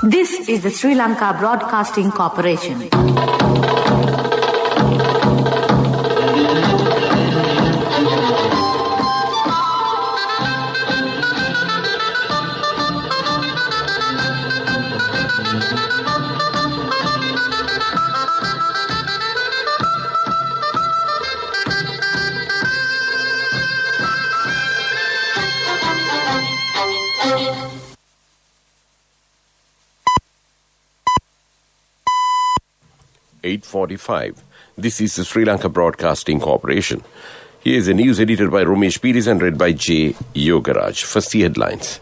This is the Sri Lanka Broadcasting Corporation. .45. This is the Sri Lanka Broadcasting Corporation. Here is a news edited by Romesh Piris and read by J. Yogaraj. First, the headlines.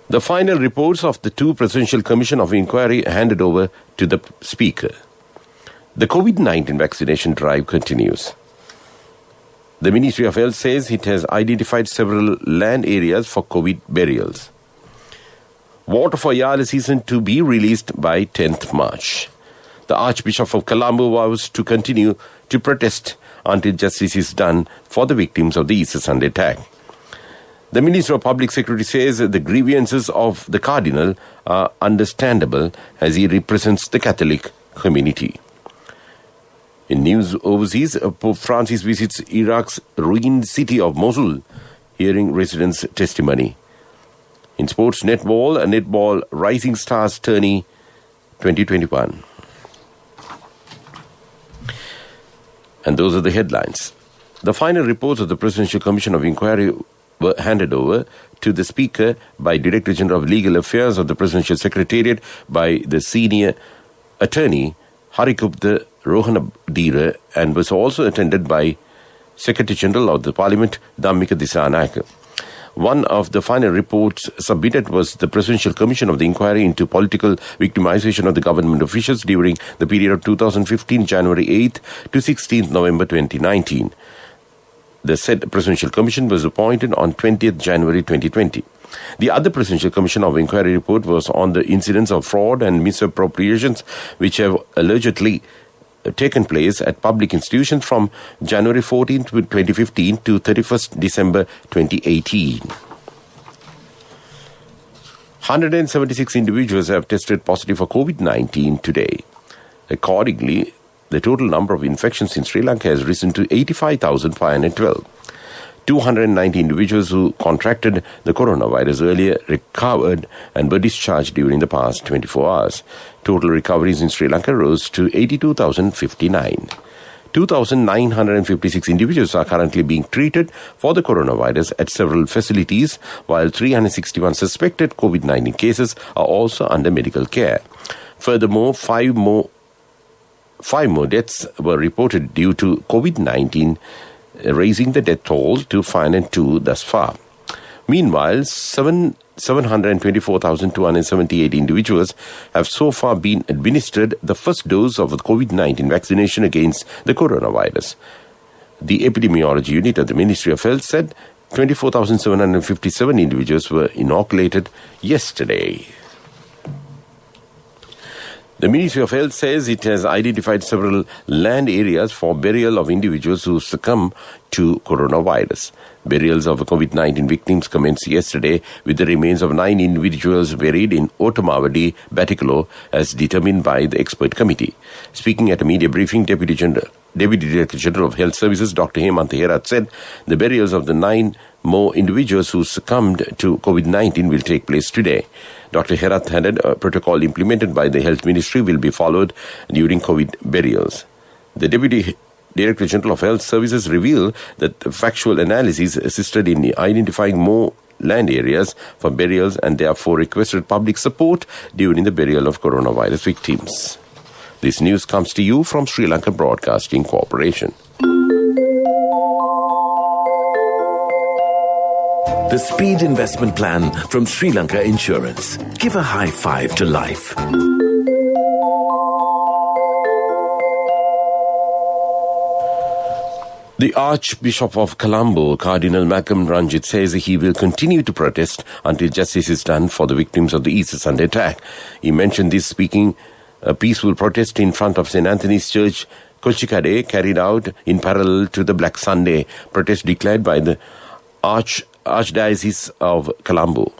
The final reports of the two Presidential Commission of Inquiry handed over to the Speaker. The COVID-19 vaccination drive continues. The Ministry of Health says it has identified several land areas for COVID burials. Water for Yala season to be released by 10th March. The Archbishop of Colombo vows to continue to protest until justice is done for the victims of the Easter Sunday attack. The Minister of Public Security says the grievances of the Cardinal are understandable as he represents the Catholic community. In news overseas, Pope Francis visits Iraq's ruined city of Mosul, hearing residents' testimony. In sports, netball Rising Stars Tourney 2021. And those are the headlines. The final reports of the Presidential Commission of Inquiry were handed over to the Speaker by Director General of Legal Affairs of the Presidential Secretariat by the Senior Attorney Harikupta Rohanadira and was also attended by Secretary General of the Parliament Dhammika Disanayake. One of the final reports submitted was the Presidential Commission of the Inquiry into Political Victimization of the Government Officials during the period of 2015 January 8th to 16th November 2019. The said Presidential Commission was appointed on 20th January 2020. The other Presidential Commission of Inquiry report was on the incidents of fraud and misappropriations which have allegedly taken place at public institutions from January 14, 2015 to 31st December 2018. 176 individuals have tested positive for COVID-19 today. Accordingly, the total number of infections in Sri Lanka has risen to 85,512. 290 individuals who contracted the coronavirus earlier recovered and were discharged during the past 24 hours. Total recoveries in Sri Lanka rose to 82,059. 2,956 individuals are currently being treated for the coronavirus at several facilities, while 361 suspected COVID-19 cases are also under medical care. Furthermore, five more deaths were reported due to COVID-19, raising the death toll to 502 thus far. Meanwhile, 724,278 individuals have so far been administered the first dose of the COVID-19 vaccination against the coronavirus. The Epidemiology Unit of the Ministry of Health said 24,757 individuals were inoculated yesterday. The Ministry of Health says it has identified several land areas for burial of individuals who succumb to coronavirus. Burials of COVID-19 victims commenced yesterday with the remains of 9 individuals buried in Otamavadi, Batticaloa, as determined by the expert committee. Speaking at a media briefing, Deputy Director General of Health Services, Dr. Hemantha Herath, said the burials of the 9 more individuals who succumbed to COVID-19 will take place today. Dr. Herath added a protocol implemented by the Health Ministry will be followed during COVID burials. The Deputy Director General of Health Services revealed that factual analysis assisted in identifying more land areas for burials and therefore requested public support during the burial of coronavirus victims. This news comes to you from Sri Lanka Broadcasting Corporation. The Speed Investment Plan from Sri Lanka Insurance. Give a high five to life. The Archbishop of Colombo, Cardinal Malcolm Ranjit, says he will continue to protest until justice is done for the victims of the Easter Sunday attack. He mentioned this speaking a peaceful protest in front of St. Anthony's Church, Kochikade, carried out in parallel to the Black Sunday protest declared by the Archdiocese of Colombo.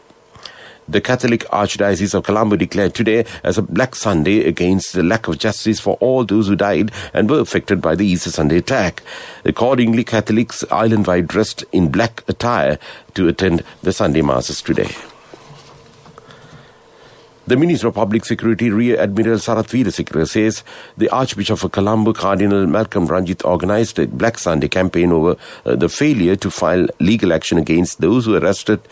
The Catholic Archdiocese of Colombo declared today as a Black Sunday against the lack of justice for all those who died and were affected by the Easter Sunday attack. Accordingly, Catholics island-wide dressed in black attire to attend the Sunday Masses today. The Minister of Public Security, Rear Admiral Sarath Veerasekara, says the Archbishop of Colombo, Cardinal Malcolm Ranjith, organized a Black Sunday campaign over the failure to file legal action against those arrested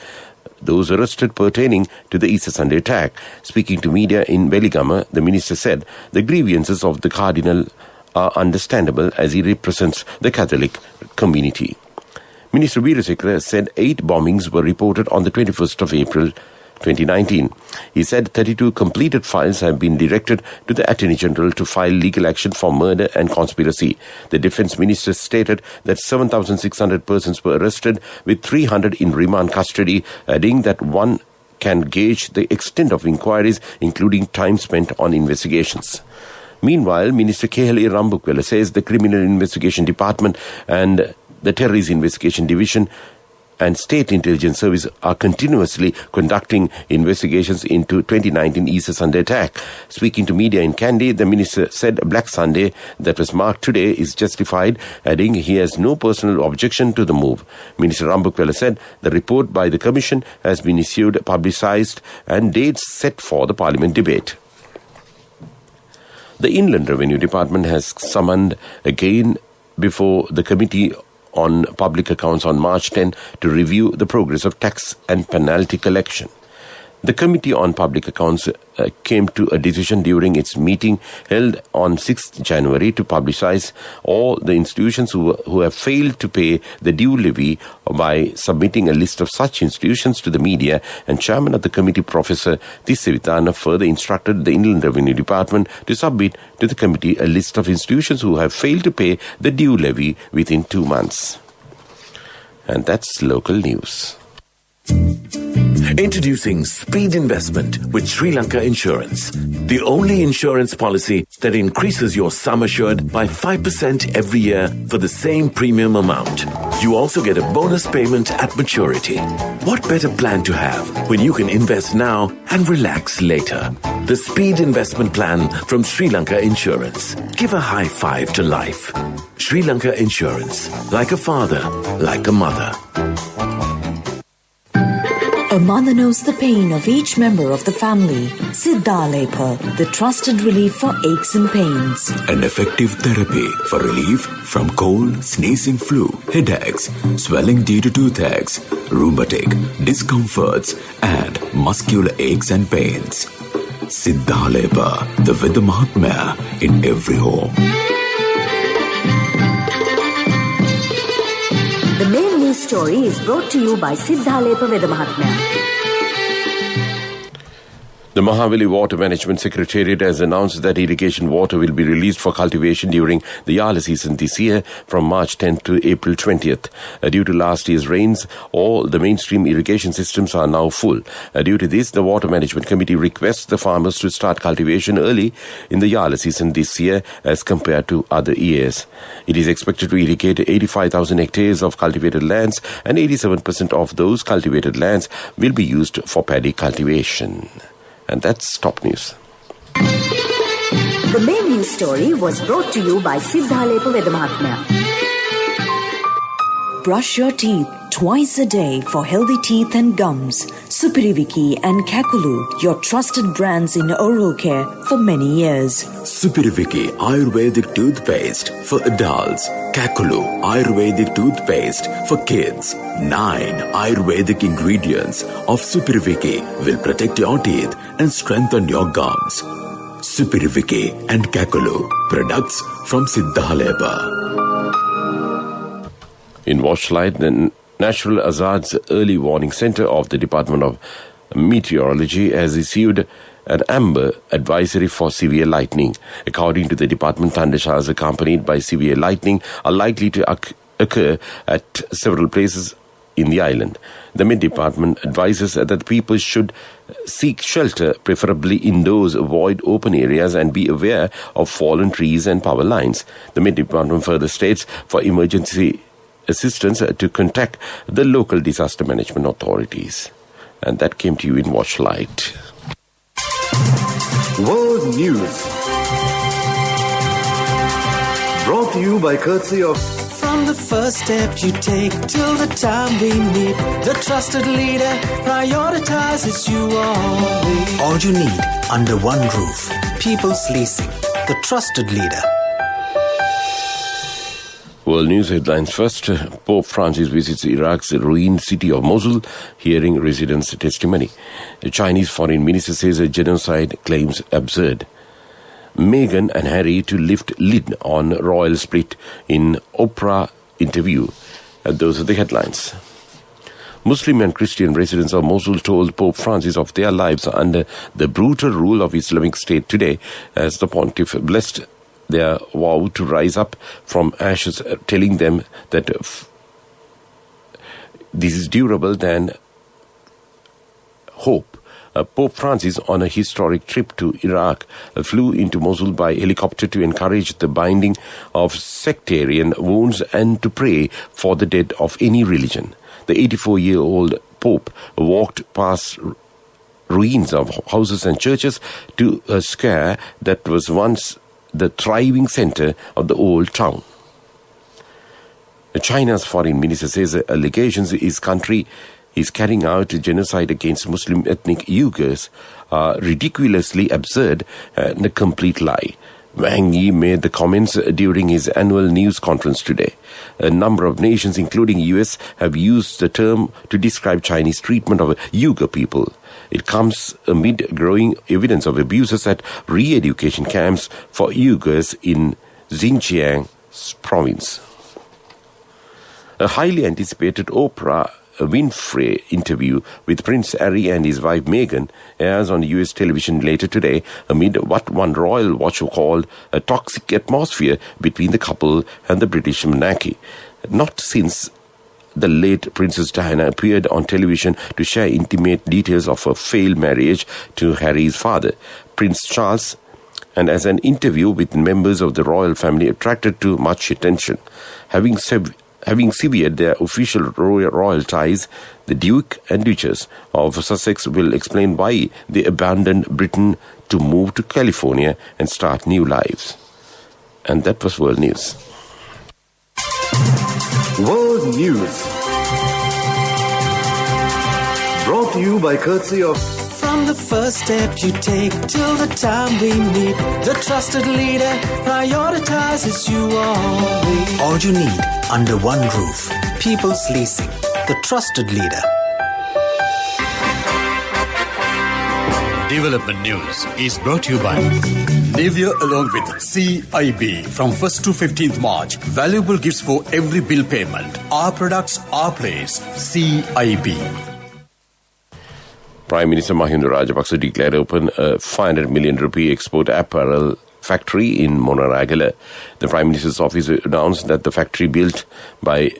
pertaining to the Easter Sunday attack. Speaking to media in Veligama, the minister said the grievances of the Cardinal are understandable as he represents the Catholic community. Minister Veerasekara said 8 bombings were reported on the 21st of April 2019. He said 32 completed files have been directed to the Attorney General to file legal action for murder and conspiracy. The Defence Minister stated that 7,600 persons were arrested, with 300 in remand custody, adding that one can gauge the extent of inquiries, including time spent on investigations. Meanwhile, Minister K.L.A. Rambukwela says the Criminal Investigation Department and the Terrorism Investigation Division and State Intelligence Service are continuously conducting investigations into 2019 Easter Sunday attack. Speaking to media in Kandy, the minister said Black Sunday that was marked today is justified, adding he has no personal objection to the move. Minister Rambukwela said the report by the Commission has been issued, publicised and dates set for the Parliament debate. The Inland Revenue Department has summoned again before the Committee on Public Accounts on March 10 to review the progress of tax and penalty collection. The Committee on Public Accounts came to a decision during its meeting held on 6th January to publicize all the institutions who have failed to pay the due levy by submitting a list of such institutions to the media, and Chairman of the Committee, Professor Tissevitana, further instructed the Inland Revenue Department to submit to the Committee a list of institutions who have failed to pay the due levy within 2 months. And that's local news. Introducing Speed Investment with Sri Lanka Insurance, the only insurance policy that increases your sum assured by 5% every year for the same premium amount. You also get a bonus payment at maturity. What better plan to have when you can invest now and relax later? The Speed Investment Plan from Sri Lanka Insurance. Give a high five to life. Sri Lanka Insurance. Like a father, like a mother. A mother knows the pain of each member of the family. Siddhalepa, the trusted relief for aches and pains. An effective therapy for relief from cold, sneezing, flu, headaches, swelling due to toothaches, rheumatic, discomforts, and muscular aches and pains. Siddhalepa, the Veda Mahatmya in every home. The main news story is brought to you by Siddhalepa Veda Mahatmya. The Mahaveli Water Management Secretariat has announced that irrigation water will be released for cultivation during the Yala season this year from March 10th to April 20th. Due to last year's rains, all the mainstream irrigation systems are now full. Due to this, the Water Management Committee requests the farmers to start cultivation early in the Yala season this year as compared to other years. It is expected to irrigate 85,000 hectares of cultivated lands, and 87% of those cultivated lands will be used for paddy cultivation. And that's top news. The main news story was brought to you by Siddhalepa Veda Mahatmya. Brush your teeth twice a day for healthy teeth and gums. Supiriviki and Kakulu, your trusted brands in oral care for many years. Supiriviki Ayurvedic toothpaste for adults. Kakulu Ayurvedic toothpaste for kids. 9 Ayurvedic ingredients of Supiriviki will protect your teeth and strengthen your gums. Supiriviki and Kakulu, products from Siddhalepa. In Washlight, the Natural Hazards Early Warning Center of the Department of Meteorology has issued an amber advisory for severe lightning. According to the department, thundershowers accompanied by severe lightning are likely to occur at several places in the island. The Met Department advises that people should seek shelter, preferably indoors, avoid open areas, and be aware of fallen trees and power lines. The Met Department further states for emergency assistance to contact the local disaster management authorities. And that came to you in Watchlight. World News. Brought to you by courtesy of... From the first step you take till the time we meet, the trusted leader prioritizes you always. All you need under one roof. People's Leasing, the trusted leader. World News headlines first. Pope Francis visits Iraq's ruined city of Mosul, hearing residents' testimony. The Chinese foreign minister says a genocide claims absurd. Meghan and Harry to lift lid on royal split in Oprah interview. And those are the headlines. Muslim and Christian residents of Mosul told Pope Francis of their lives under the brutal rule of Islamic State today as the pontiff blessed their vow to rise up from ashes, telling them that this is durable than hope. Pope Francis, on a historic trip to Iraq, flew into Mosul by helicopter to encourage the binding of sectarian wounds and to pray for the dead of any religion. The 84-year-old Pope walked past ruins of houses and churches to a square that was once the thriving center of the old town. China's foreign minister says allegations his country is carrying out genocide against Muslim ethnic Uyghurs are ridiculously absurd and a complete lie. Wang Yi made the comments during his annual news conference today. A number of nations, including US, have used the term to describe Chinese treatment of Uyghur people. It comes amid growing evidence of abuses at re-education camps for Uyghurs in Xinjiang province. A highly anticipated Oprah Winfrey interview with Prince Harry and his wife Meghan airs on US television later today amid what one royal watcher called a toxic atmosphere between the couple and the British monarchy. Not since the late Princess Diana appeared on television to share intimate details of her failed marriage to Harry's father, Prince Charles, and as an interview with members of the royal family attracted too much attention. Having severed their official royal ties, the Duke and Duchess of Sussex will explain why they abandoned Britain to move to California and start new lives. And that was World News. World News. Brought to you by courtesy of... From the first step you take till the time we meet, the trusted leader prioritizes you always. All you need under one roof. People's Leasing, the trusted leader. Development News is brought to you by Nivea along with CIB from 1st to 15th March. Valuable gifts for every bill payment. Our products, our place. CIB. Prime Minister Mahinda Rajapaksa declared open a 500 million rupee export apparel factory in Monaragala. The Prime Minister's office announced that the factory built by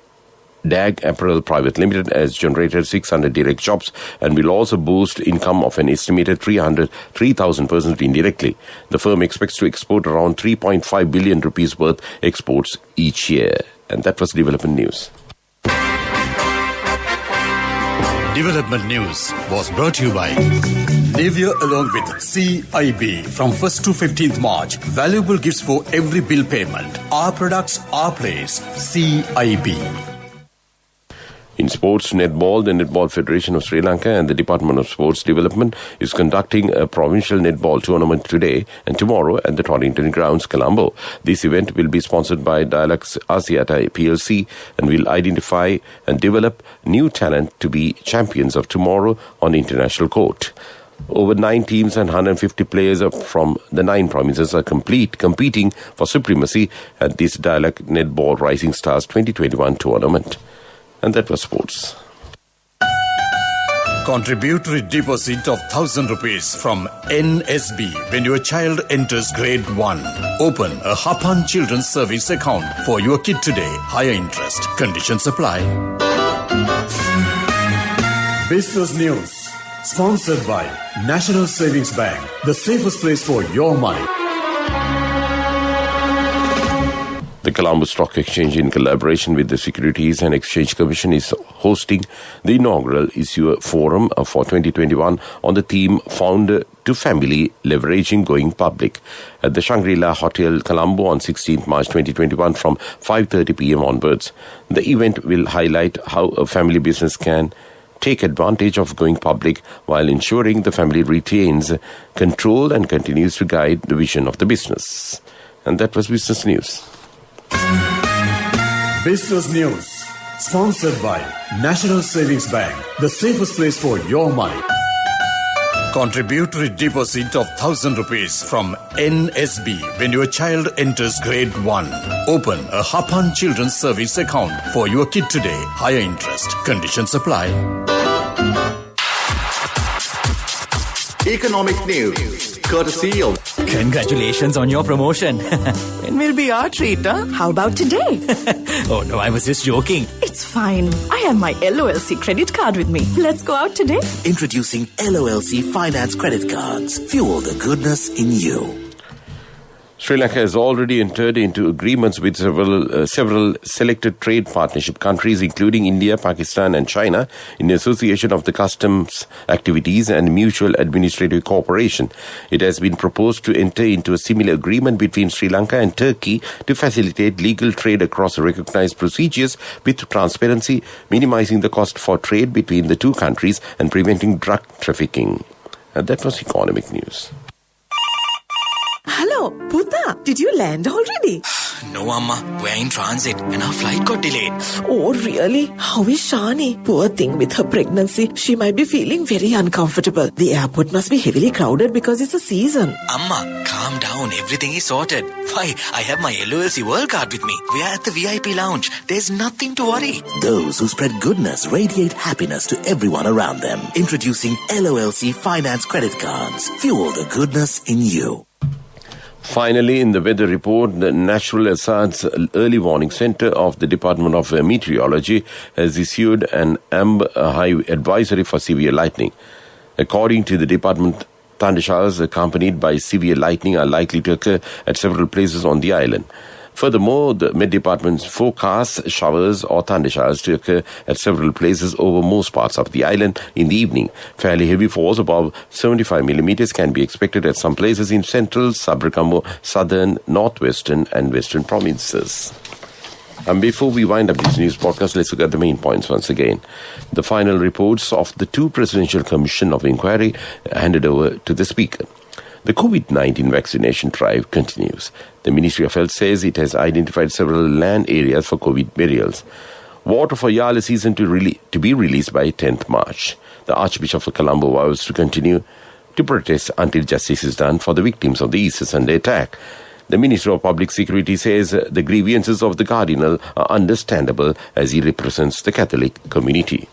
DAG Apparel Private Limited has generated 600 direct jobs and will also boost income of an estimated 3,000 persons indirectly. The firm expects to export around 3.5 billion rupees worth exports each year. And that was Development News. Development News was brought to you by Nivea along with CIB from 1st to 15th March. Valuable gifts for every bill payment. Our products, our place. CIB. In sports, Netball, the Netball Federation of Sri Lanka and the Department of Sports Development is conducting a provincial netball tournament today and tomorrow at the Torrington Grounds, Colombo. This event will be sponsored by Dialux Asiata PLC and will identify and develop new talent to be champions of tomorrow on international court. Over 9 teams and 150 players from the 9 provinces are competing for supremacy at this Dialux Netball Rising Stars 2021 tournament. And that was sports. Contributory deposit of 1,000 rupees from NSB when your child enters grade 1. Open a Hapan Children's Service account for your kid today. Higher interest. Conditions apply. Business News. Sponsored by National Savings Bank. The safest place for your money. The Colombo Stock Exchange, in collaboration with the Securities and Exchange Commission, is hosting the inaugural Issuer Forum for 2021 on the theme Founder to Family, Leveraging Going Public at the Shangri-La Hotel, Colombo on 16th March 2021 from 5:30 p.m. onwards. The event will highlight how a family business can take advantage of going public while ensuring the family retains control and continues to guide the vision of the business. And that was Business News. Business News, sponsored by National Savings Bank, the safest place for your money. Contributory deposit of 1,000 rupees from NSB when your child enters grade 1. Open a Hapan Children's Service account for your kid today. Higher interest. Conditions apply. Economic news, courtesy of... Congratulations on your promotion. When will be our treat, huh? How about today? Oh no, I was just joking. It's fine. I have my LOLC credit card with me. Let's go out today. Introducing LOLC Finance Credit Cards. Fuel the goodness in you. Sri Lanka has already entered into agreements with several selected trade partnership countries, including India, Pakistan and China, in association of the customs activities and mutual administrative cooperation. It has been proposed to enter into a similar agreement between Sri Lanka and Turkey to facilitate legal trade across recognized procedures with transparency, minimizing the cost for trade between the two countries and preventing drug trafficking. And that was economic news. Hello, Puta. Did you land already? No, Amma. We're in transit and our flight got delayed. Oh, really? How is Shani? Poor thing with her pregnancy. She might be feeling very uncomfortable. The airport must be heavily crowded because it's a season. Amma, calm down. Everything is sorted. Why, I have my LOLC World Card with me. We are at the VIP lounge. There's nothing to worry. Those who spread goodness radiate happiness to everyone around them. Introducing LOLC Finance Credit Cards. Fuel the goodness in you. Finally, in the weather report, the Natural Hazards Early Warning Center of the Department of Meteorology has issued an amber high advisory for severe lightning. According to the department, thundershowers accompanied by severe lightning are likely to occur at several places on the island. Furthermore, the Met Department forecasts showers or thundershowers to occur at several places over most parts of the island in the evening. Fairly heavy falls above 75 millimeters can be expected at some places in central, Sabarkambo, southern, northwestern and western provinces. And before we wind up this news podcast, let's look at the main points once again. The final reports of the two Presidential Commission of Inquiry handed over to the Speaker. The COVID-19 vaccination drive continues. The Ministry of Health says it has identified several land areas for COVID burials. Water for Yala season to be released by 10th March. The Archbishop of Colombo vows to continue to protest until justice is done for the victims of the Easter Sunday attack. The Minister of Public Security says the grievances of the Cardinal are understandable as he represents the Catholic community.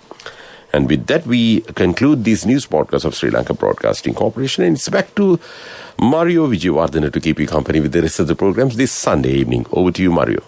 And with that, we conclude this news podcast of Sri Lanka Broadcasting Corporation. And it's back to Mario Vijayawardena to keep you company with the rest of the programs this Sunday evening. Over to you, Mario.